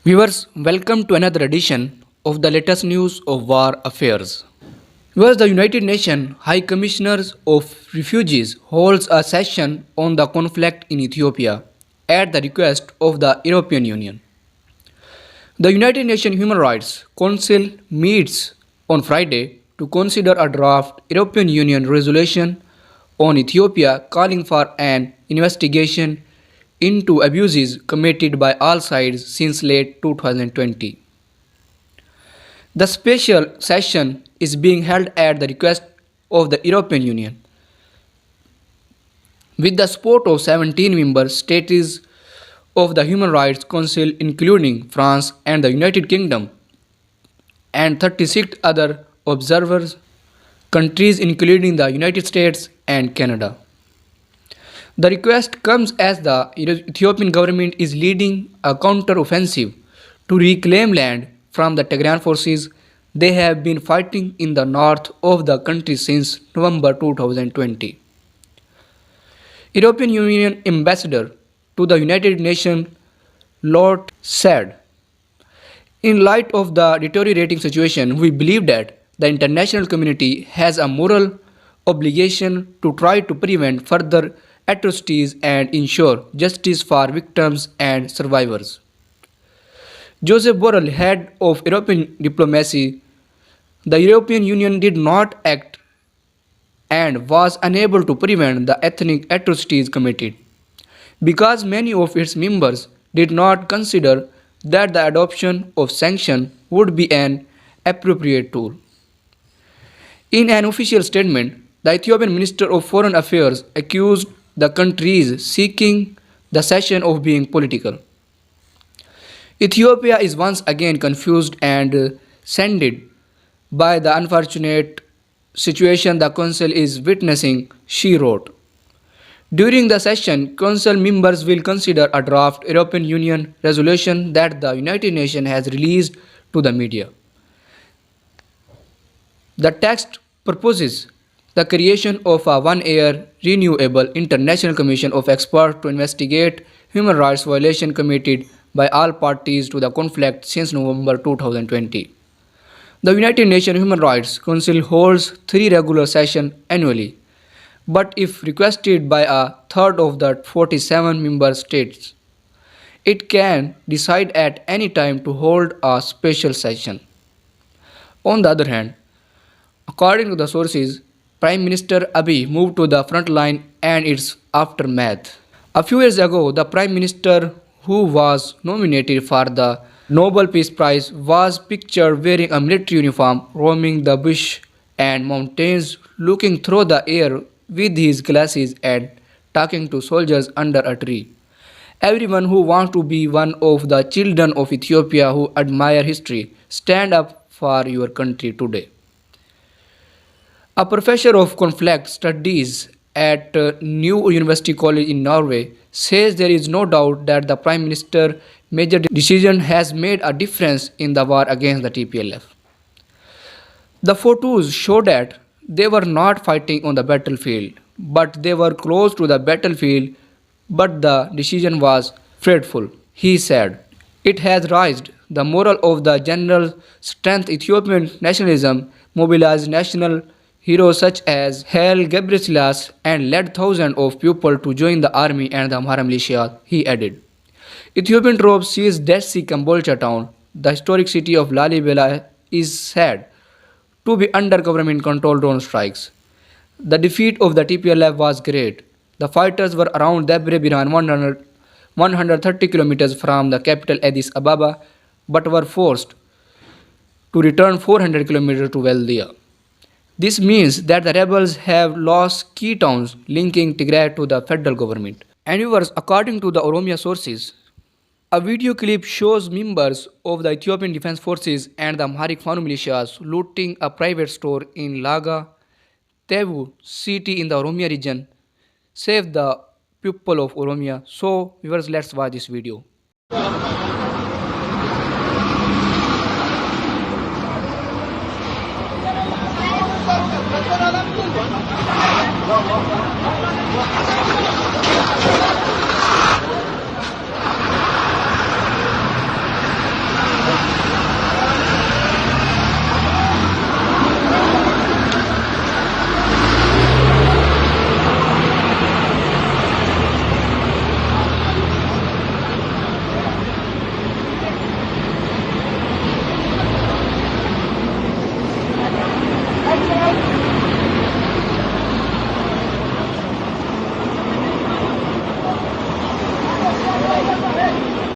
Viewers, welcome to another edition of the latest news of war affairs. Viewers, the United Nations High Commissioners of Refugees holds a session on the conflict in Ethiopia at the request of the European Union. The United Nations Human Rights Council meets on Friday to consider a draft European Union resolution on Ethiopia calling for an investigation into abuses committed by all sides since late 2020. The special session is being held at the request of the European Union with the support of 17 member states of the Human Rights Council including France and the United Kingdom and 36 other observers countries including the United States and Canada. The request comes as the Ethiopian government is leading a counter-offensive to reclaim land from the Tigrayan forces. They have been fighting in the north of the country since November 2020. European Union Ambassador to the United Nations Lord said, "In light of the deteriorating situation, we believe that the international community has a moral obligation to try to prevent further atrocities and ensure justice for victims and survivors." Joseph Borrell, head of European diplomacy, the European Union did not act and was unable to prevent the ethnic atrocities committed because many of its members did not consider that the adoption of sanctions would be an appropriate tool. In an official statement, the Ethiopian Minister of Foreign Affairs accused the countries seeking the cession of being political. Ethiopia is once again confused and saddened by the unfortunate situation the Council is witnessing, she wrote. During the session, Council members will consider a draft European Union resolution that the United Nations has released to the media. The text proposes the creation of a one-year renewable international commission of experts to investigate human rights violations committed by all parties to the conflict since November 2020. The United Nations Human Rights Council holds 3 regular sessions annually, but if requested by a third of the 47 member states, it can decide at any time to hold a special session. On the other hand, according to the sources, Prime Minister Abiy moved to the front line and its aftermath. A few years ago, the Prime Minister, who was nominated for the Nobel Peace Prize, was pictured wearing a military uniform, roaming the bush and mountains, looking through the air with his glasses and talking to soldiers under a tree. Everyone who wants to be one of the children of Ethiopia who admire history, stand up for your country today. A professor of conflict studies at New University College in Norway says there is no doubt that the Prime Minister's major decision has made a difference in the war against the TPLF. The photos show that they were not fighting on the battlefield, but they were close to the battlefield, but the decision was fateful, he said. It has raised the morale of the general strength Ethiopian nationalism, mobilized national heroes such as Haile Gebrselassie and led thousands of people to join the army and the Amhara militia, he added. Ethiopian troops seized Dead Sea Kambolcha town. The historic city of Lalibela is said to be under government-controlled drone strikes. The defeat of the TPLF was great. The fighters were around Debre Birhan 130 kilometers from the capital Addis Ababa, but were forced to return 400 kilometers to Waldia. This means that the rebels have lost key towns linking Tigray to the federal government. And viewers, according to the Oromia sources, a video clip shows members of the Ethiopian Defense Forces and the Amharic Fano militias looting a private store in Laga, Tebu city in the Oromia region. Save the people of Oromia. So viewers, let's watch this video.